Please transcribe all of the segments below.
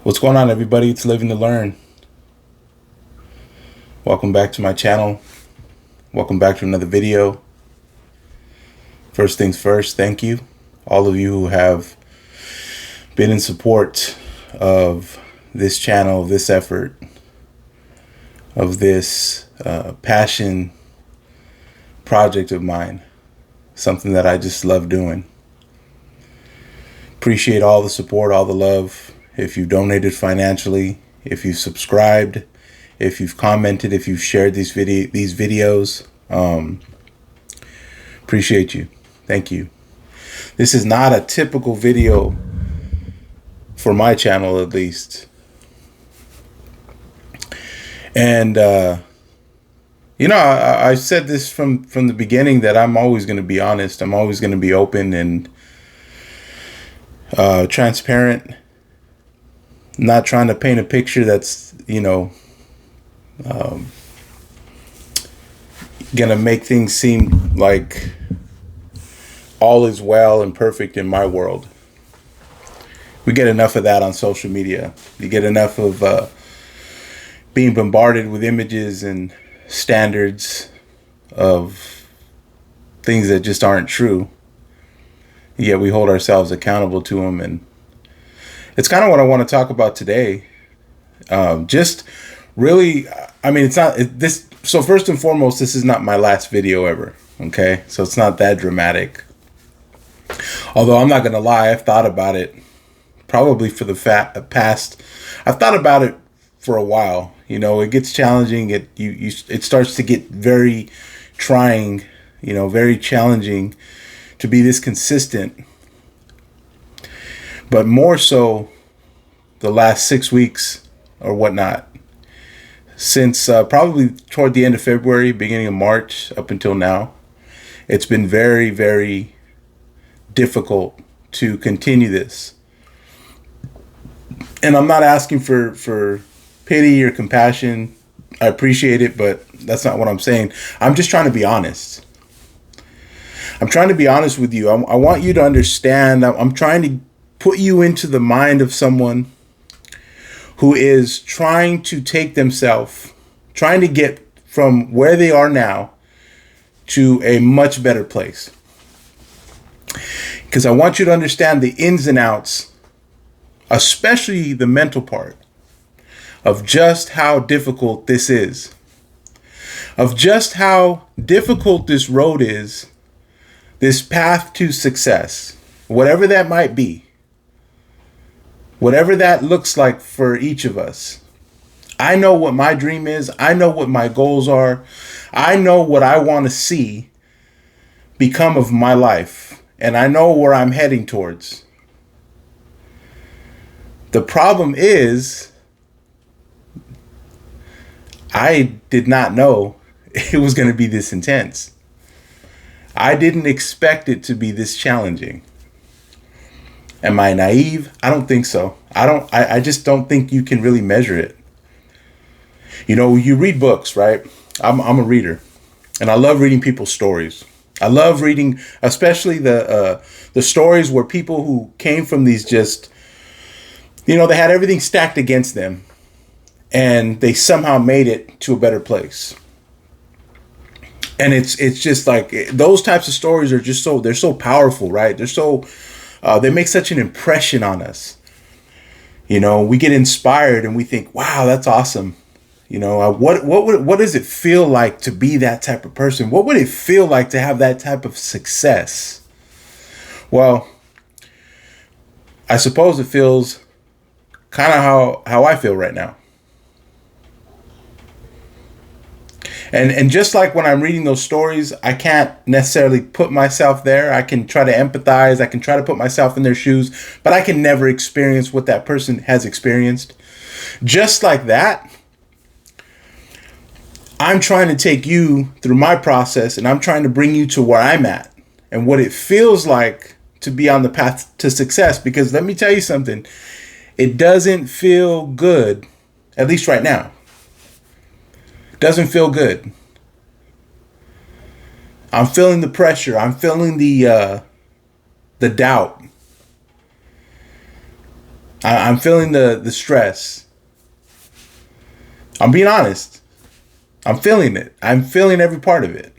What's going on, everybody? It's Living to Learn. Welcome back to my channel. Welcome back to another video. First things first, thank you. All of you who have been in support of this channel, of this effort, of this passion project of mine. Something that I just love doing. Appreciate all the support, all the love. If you donated financially, if you've subscribed, if you've commented, if you've shared these videos, appreciate you. Thank you. This is not a typical video for my channel, at least. And I said this from the beginning that I'm always going to be honest. I'm always going to be open and transparent. Not trying to paint a picture that's, gonna make things seem like all is well and perfect in my world. We get enough of that on social media. You get enough of being bombarded with images and standards of things that just aren't true. Yet we hold ourselves accountable to them, and it's kind of what I want to talk about today. Just really, it's not this. So first and foremost, this is not my last video ever. Okay. So it's not that dramatic. Although I'm not going to lie, I've thought about it probably for the past. I've thought about it for a while. It gets challenging. It starts to get very trying, very challenging to be this consistent. But more so the last 6 weeks or whatnot, since probably toward the end of February, beginning of March, up until now, it's been very, very difficult to continue this. And I'm not asking for pity or compassion. I appreciate it, but that's not what I'm saying. I'm just trying to be honest. I'm trying to be honest with you. I want you to understand. I'm trying to put you into the mind of someone who is trying to take themselves, trying to get from where they are now to a much better place. Because I want you to understand the ins and outs, especially the mental part, of just how difficult this is, of just how difficult this road is, this path to success, whatever that might be. Whatever that looks like for each of us. I know what my dream is. I know what my goals are. I know what I want to see become of my life. And I know where I'm heading towards. The problem is, I did not know it was going to be this intense. I didn't expect it to be this challenging. Am I naive? I don't think so. I just don't think you can really measure it. You read books, right? I'm a reader, and I love reading people's stories. I love reading, especially the stories where people who came from these just, they had everything stacked against them, and they somehow made it to a better place. And it's just like those types of stories are just they're so powerful, right? They make such an impression on us. We get inspired and we think, wow, that's awesome. What does it feel like to be that type of person? What would it feel like to have that type of success? Well, I suppose it feels kind of how I feel right now. And just like when I'm reading those stories, I can't necessarily put myself there. I can try to empathize. I can try to put myself in their shoes, but I can never experience what that person has experienced. Just like that, I'm trying to take you through my process, and I'm trying to bring you to where I'm at and what it feels like to be on the path to success. Because let me tell you something, it doesn't feel good, at least right now. Doesn't feel good. I'm feeling the pressure. I'm feeling the doubt. I'm feeling the stress. I'm being honest. I'm feeling it. I'm feeling every part of it.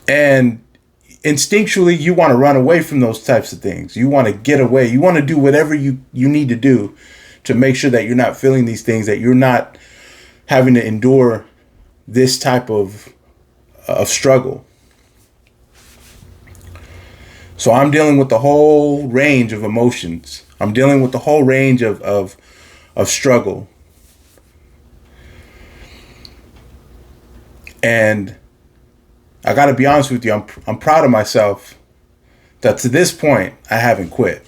And instinctually, you want to run away from those types of things. You want to get away. You want to do whatever you need to do to make sure that you're not feeling these things, that you're not having to endure this type of struggle. So I'm dealing with the whole range of emotions. I'm dealing with the whole range of struggle. And I got to be honest with you, I'm proud of myself that to this point, I haven't quit.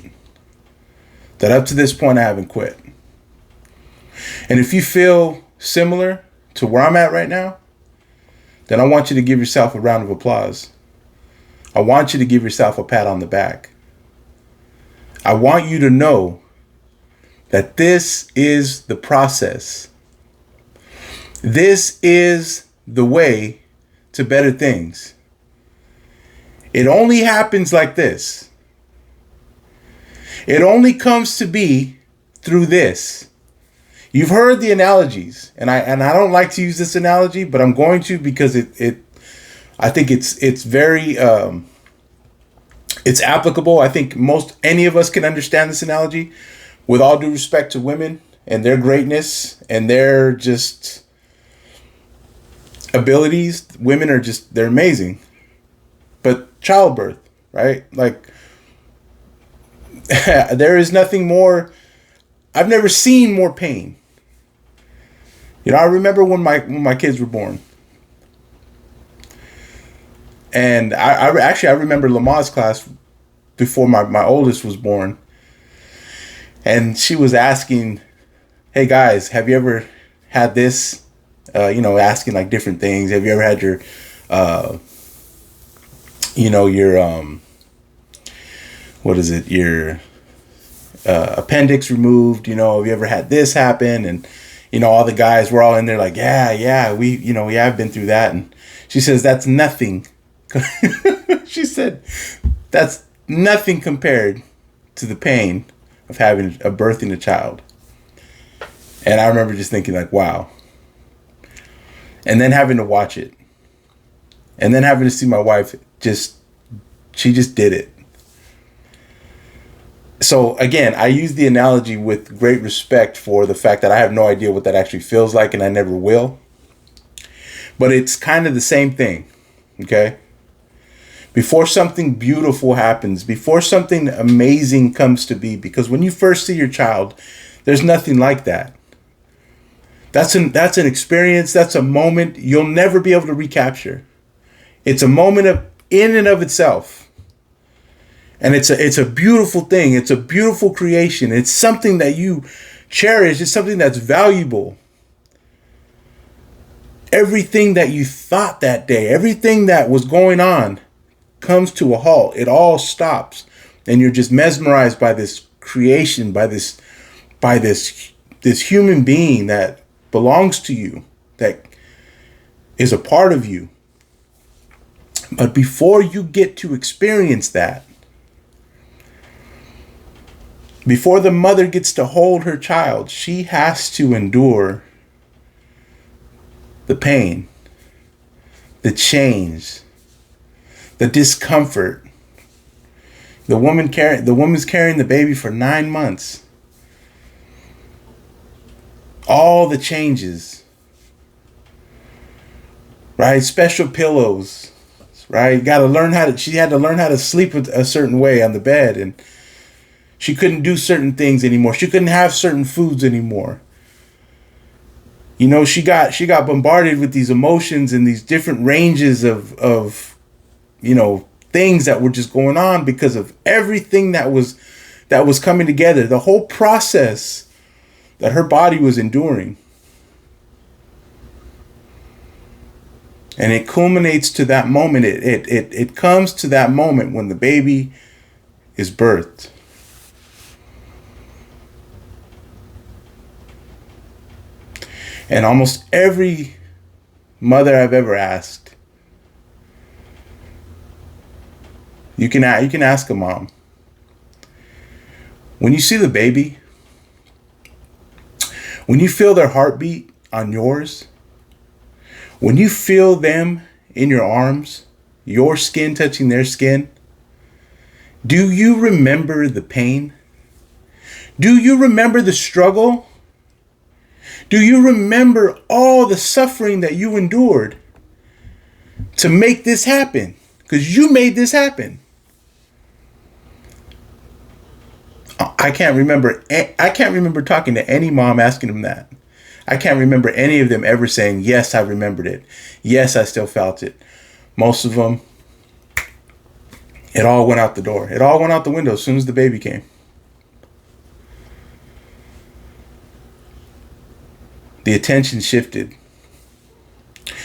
That up to this point, I haven't quit. And if you feel similar to where I'm at right now, then I want you to give yourself a round of applause. I want you to give yourself a pat on the back. I want you to know that this is the process. This is the way to better things. It only happens like this. It only comes to be through this. You've heard the analogies, and I don't like to use this analogy, but I'm going to because I think it's very it's applicable. I think any of us can understand this analogy. With all due respect to women and their greatness and their just abilities, women are they're amazing. But childbirth, right? Like there is nothing more. I've never seen more pain. You know, I remember when my kids were born. And I remember Lamar's class before my oldest was born. And she was asking, hey guys, have you ever had this? Asking like different things. Have you ever had your, your appendix removed? You know, have you ever had this happen? And, all the guys were all in there like, yeah, we have been through that. And she says, that's nothing. She said, that's nothing compared to the pain of birthing a child. And I remember just thinking like, wow. And then having to watch it. And then having to see my wife she just did it. So again, I use the analogy with great respect for the fact that I have no idea what that actually feels like, and I never will. But it's kind of the same thing, okay? Before something beautiful happens, before something amazing comes to be, because when you first see your child, there's nothing like that. That's an experience, that's a moment you'll never be able to recapture. It's a moment in and of itself. And it's a beautiful thing. It's a beautiful creation. It's something that you cherish. It's something that's valuable. Everything that you thought that day, everything that was going on comes to a halt. It all stops. And you're just mesmerized by this creation, by this human being that belongs to you, that is a part of you. But before you get to experience that, before the mother gets to hold her child, she has to endure the pain, the change, the discomfort. The woman's carrying the baby for 9 months. All the changes, right? Special pillows, right? She had to learn how to sleep a certain way on the bed, and she couldn't do certain things anymore. She couldn't have certain foods anymore. She got bombarded with these emotions and these different ranges of things that were just going on because of everything that was coming together. The whole process that her body was enduring. And it culminates to that moment. It comes to that moment when the baby is birthed. And almost every mother I've ever asked, you can ask a mom, When you see the baby, when you feel their heartbeat on yours, when you feel them in your arms, your skin touching their skin, do you remember the pain? Do you remember the struggle? Do you remember all the suffering that you endured to make this happen? Because you made this happen. I can't remember talking to any mom asking them that. I can't remember any of them ever saying, yes, I remembered it. Yes, I still felt it. Most of them, it all went out the door. It all went out the window as soon as the baby came. The attention shifted.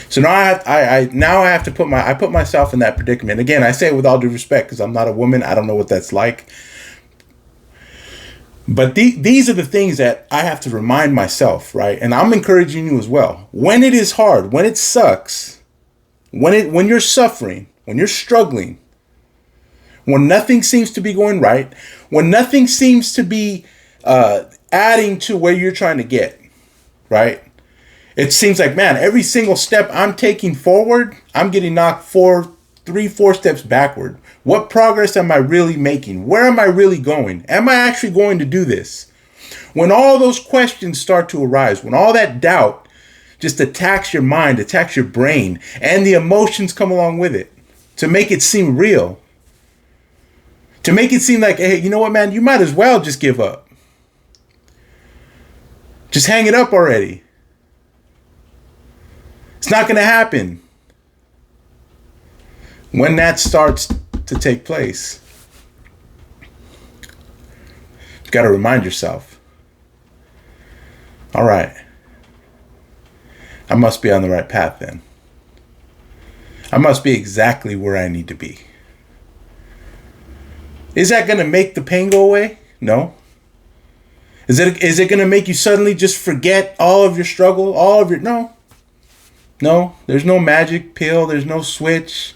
So now I have to put myself in that predicament. Again, I say it with all due respect because I'm not a woman. I don't know what that's like. But these are the things that I have to remind myself, right? And I'm encouraging you as well. When it is hard, when it sucks, when you're suffering, when you're struggling, when nothing seems to be going right, when nothing seems to be adding to where you're trying to get, right? It seems like, man, every single step I'm taking forward, I'm getting knocked 3-4 steps backward. What progress am I really making? Where am I really going? Am I actually going to do this? When all those questions start to arise, when all that doubt just attacks your mind, attacks your brain, and the emotions come along with it to make it seem real, to make it seem like, hey, you know what, man, you might as well just give up. Just hang it up already. It's not going to happen. When that starts to take place, you've got to remind yourself, all right, I must be on the right path then. I must be exactly where I need to be. Is that going to make the pain go away? No. Is it going to make you suddenly just forget all of your struggle, No, there's no magic pill, there's no switch.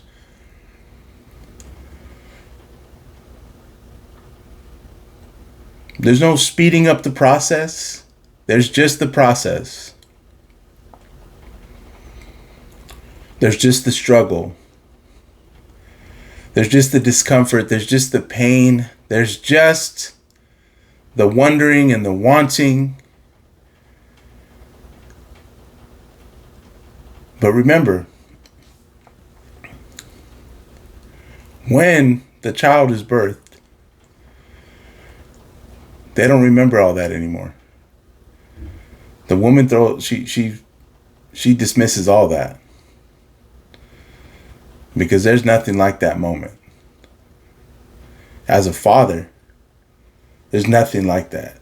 There's no speeding up the process. There's just the process. There's just the struggle. There's just the discomfort. There's just the pain. There's just the wondering and the wanting. But remember, when the child is birthed, they don't remember all that anymore. The woman she dismisses all that. Because there's nothing like that moment. As a father, there's nothing like that.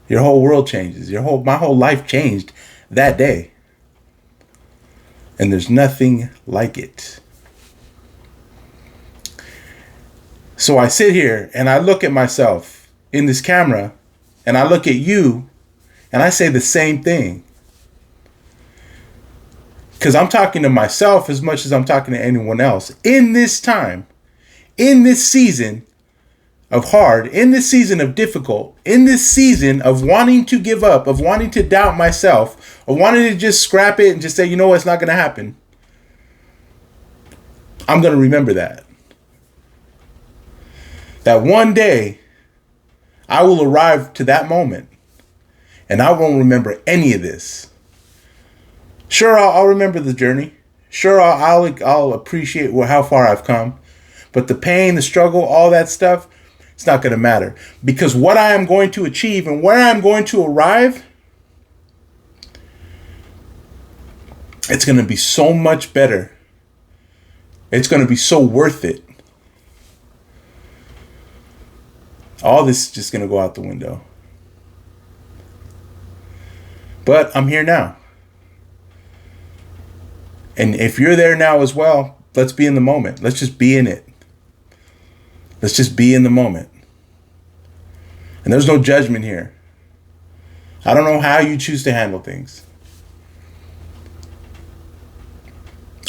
Your whole world changes. My whole life changed that day. And there's nothing like it. So I sit here and I look at myself in this camera and I look at you and I say the same thing. Because I'm talking to myself as much as I'm talking to anyone else. In this time, in this season of hard, in this season of difficult, in this season of wanting to give up, of wanting to doubt myself, of wanting to just scrap it and just say, you know what, it's not going to happen. I'm going to remember that. That one day, I will arrive to that moment and I won't remember any of this. Sure, I'll remember the journey. Sure, I'll appreciate how far I've come. But the pain, the struggle, all that stuff, it's not going to matter. Because what I am going to achieve and where I'm going to arrive, it's going to be so much better. It's going to be so worth it. All this is just going to go out the window. But I'm here now. And if you're there now as well, let's be in the moment. Let's just be in it. Let's just be in the moment. And there's no judgment here. I don't know how you choose to handle things.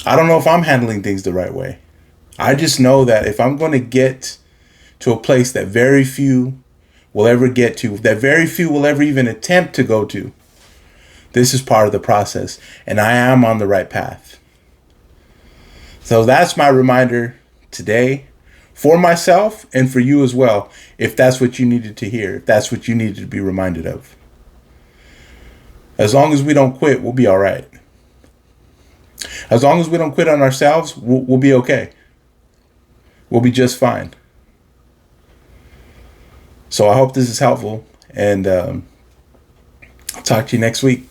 I don't know if I'm handling things the right way. I just know that if I'm going to get to a place that very few will ever get to, that very few will ever even attempt to go to. This is part of the process, and I am on the right path. So that's my reminder today for myself and for you as well, if that's what you needed to hear, if that's what you needed to be reminded of. As long as we don't quit, we'll be all right. As long as we don't quit on ourselves, we'll be okay. We'll be just fine. So I hope this is helpful, and I'll talk to you next week.